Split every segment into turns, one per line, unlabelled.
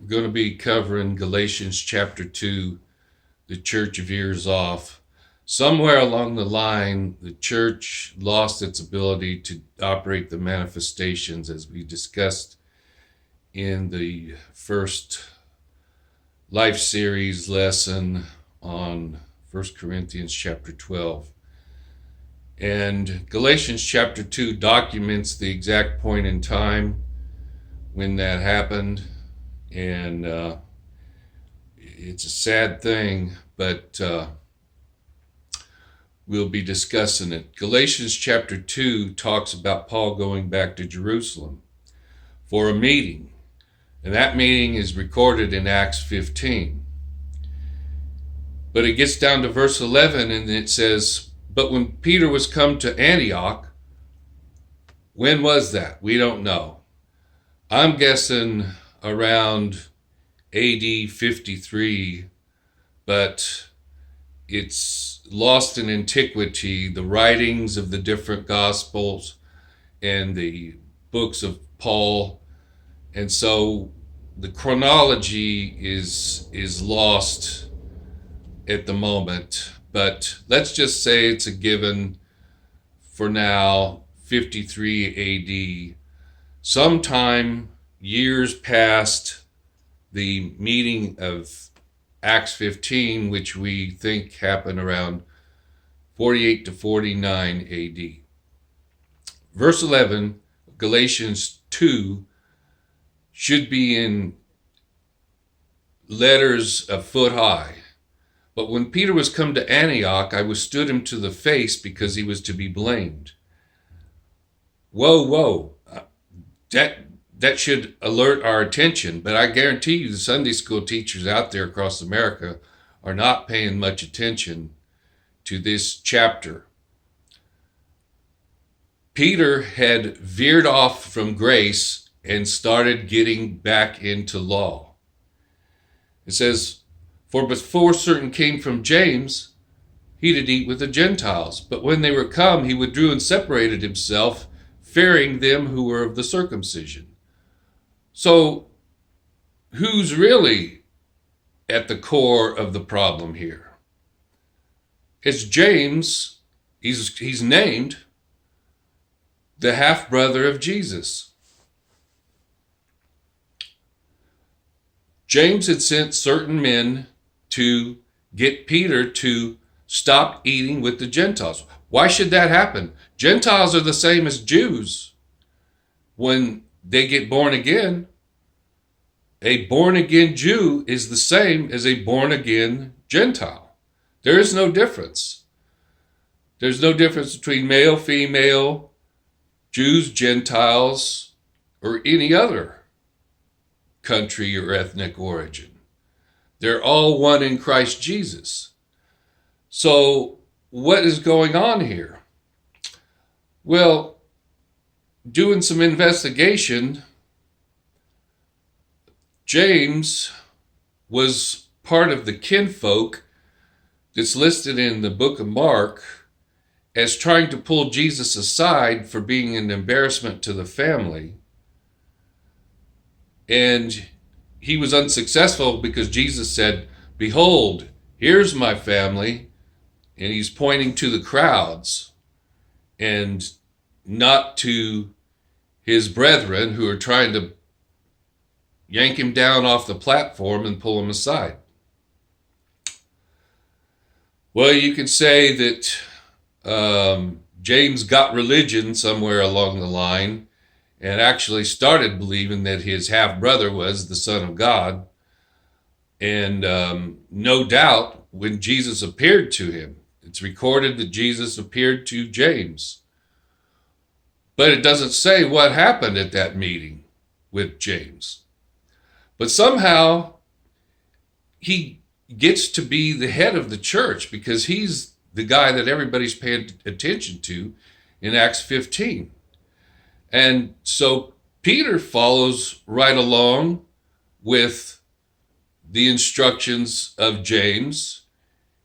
We're going to be covering Galatians chapter 2, the church veers off. Somewhere along the line, the church lost its ability to operate the manifestations, as we discussed in the first life series lesson on 1 Corinthians chapter 12. And Galatians chapter 2 documents the exact point in time when that happened. And it's a sad thing, but we'll be discussing it. Galatians chapter 2 talks about Paul going back to Jerusalem for a meeting. And that meeting is recorded in Acts 15. But it gets down to verse 11 and it says, "But when Peter was come to Antioch," when was that? We don't know. I'm guessing around AD 53, but it's lost in antiquity. The writings of the different gospels and the books of Paul, and so the chronology is lost at the moment. But let's just say it's a given for now, 53 AD. Sometime years past the meeting of Acts 15, which we think happened around 48 to 49 AD. Verse 11, Galatians 2, should be in letters a foot high. "But when Peter was come to Antioch, I withstood him to the face because he was to be blamed." Whoa. That should alert our attention, but I guarantee you the Sunday school teachers out there across America are not paying much attention to this chapter. Peter had veered off from grace and started getting back into law. It says, "For before certain came from James, he did eat with the Gentiles. But when they were come, he withdrew and separated himself, fearing them who were of the circumcision." So, who's really at the core of the problem here? It's James. He's named the half-brother of Jesus. James had sent certain men to get Peter to stop eating with the Gentiles. Why should that happen? Gentiles are the same as Jews when they get born again. A born-again Jew is the same as a born-again Gentile. There is no difference. There's no difference between male, female, Jews, Gentiles, or any other country or ethnic origin. They're all one in Christ Jesus. So what is going on here? Well, doing some investigation, James was part of the kinfolk that's listed in the book of Mark as trying to pull Jesus aside for being an embarrassment to the family. And he was unsuccessful because Jesus said, "Behold, here's my family." And he's pointing to the crowds and not to his brethren who are trying to yank him down off the platform and pull him aside. Well, you can say that James got religion somewhere along the line and actually started believing that his half-brother was the Son of God. And no doubt when Jesus appeared to him, it's recorded that Jesus appeared to James. But it doesn't say what happened at that meeting with James. But somehow he gets to be the head of the church because he's the guy that everybody's paying attention to in Acts 15. And so Peter follows right along with the instructions of James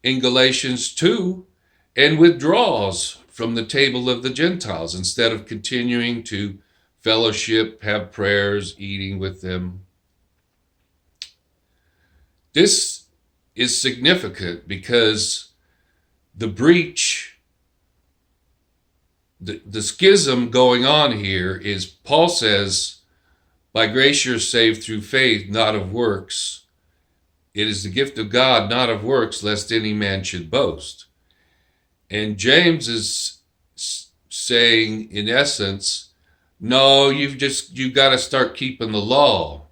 in Galatians 2 and withdraws from the table of the Gentiles instead of continuing to fellowship, have prayers, eating with them. This is significant because the breach, the schism going on here is Paul says, by grace you're saved through faith, not of works. It is the gift of God, not of works, lest any man should boast. And James is saying, in essence, no, you've got to start keeping the law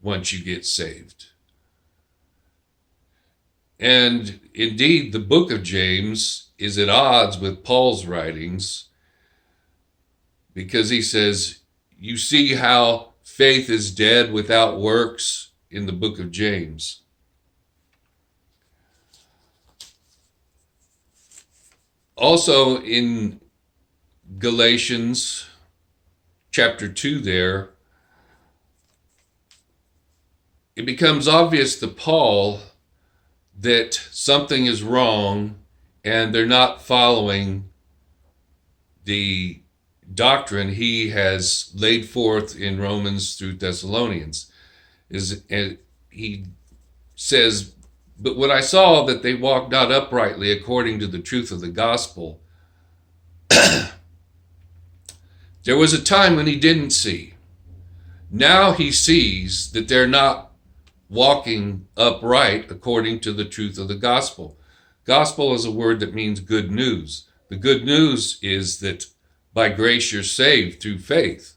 once you get saved. And indeed, the book of James is at odds with Paul's writings, because he says, you see how faith is dead without works in the book of James. Also in Galatians chapter 2 there, it becomes obvious to Paul that something is wrong and they're not following the doctrine he has laid forth in Romans through Thessalonians. And he says, but when I saw that they walked not uprightly according to the truth of the gospel, there was a time when he didn't see. Now he sees that they're not walking upright according to the truth of the gospel. Gospel is a word that means good news. The good news is that by grace you're saved through faith.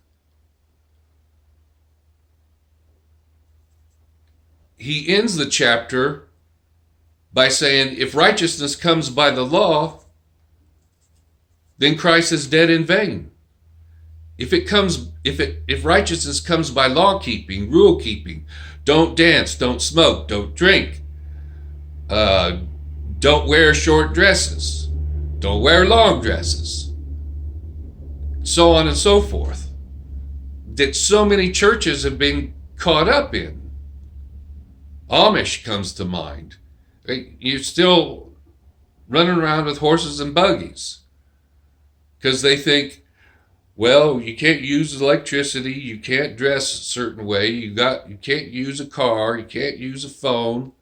He ends the chapter by saying, if righteousness comes by the law, then Christ is dead in vain. If righteousness comes by law keeping, rule keeping, don't dance, don't smoke, don't drink, don't wear short dresses, don't wear long dresses, so on and so forth, that so many churches have been caught up in. Amish comes to mind. You're still running around with horses and buggies because they think, well, you can't use electricity, you can't dress a certain way, you can't use a car, you can't use a phone.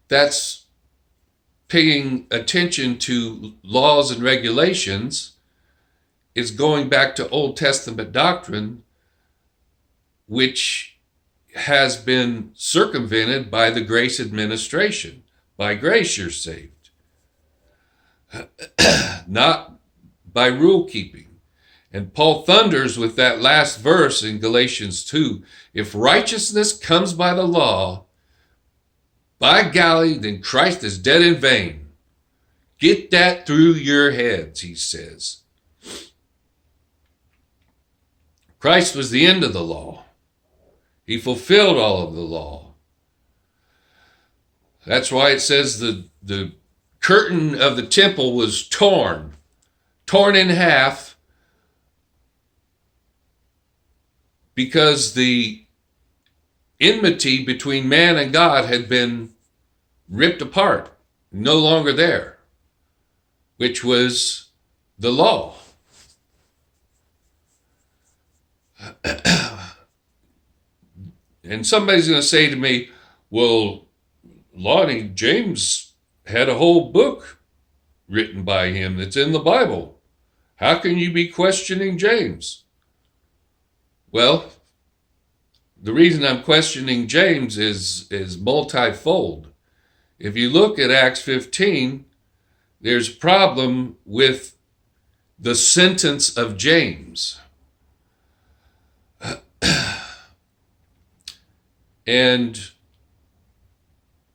That's paying attention to laws and regulations, is going back to Old Testament doctrine, which has been circumvented by the grace administration. By grace you're saved, not by rule keeping. And Paul thunders with that last verse in Galatians 2. If righteousness comes by the law, by golly, then Christ is dead in vain. Get that through your heads, he says. Christ was the end of the law. He fulfilled all of the law. That's why it says the curtain of the temple was torn in half, because the enmity between man and God had been ripped apart, no longer there, which was the law. And somebody's going to say to me, well, Lonnie, James had a whole book written by him that's in the Bible. How can you be questioning James? Well, the reason I'm questioning James is multifold. If you look at Acts 15, there's a problem with the sentence of James. And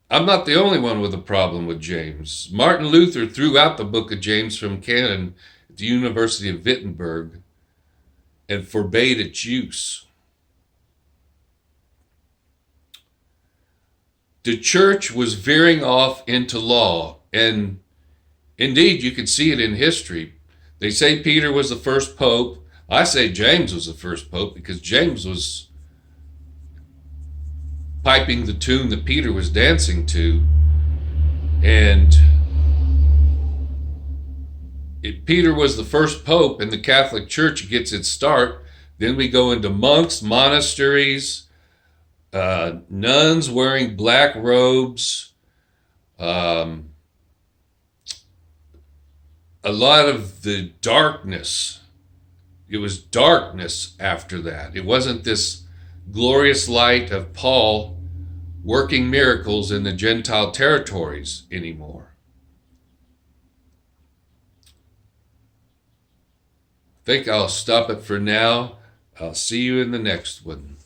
I'm not the only one with a problem with James. Martin Luther threw out the book of James from canon at the University of Wittenberg and forbade its use. The church was veering off into law, and indeed you can see it in history. They say Peter was the first pope. I say James was the first pope because James was piping the tune that Peter was dancing to. And Peter was the first pope, and the Catholic Church gets its start. Then we go into monks, monasteries, nuns wearing black robes, a lot of the darkness. It was darkness after that. It wasn't this glorious light of Paul working miracles in the Gentile territories anymore. I think I'll stop it for now. I'll see you in the next one.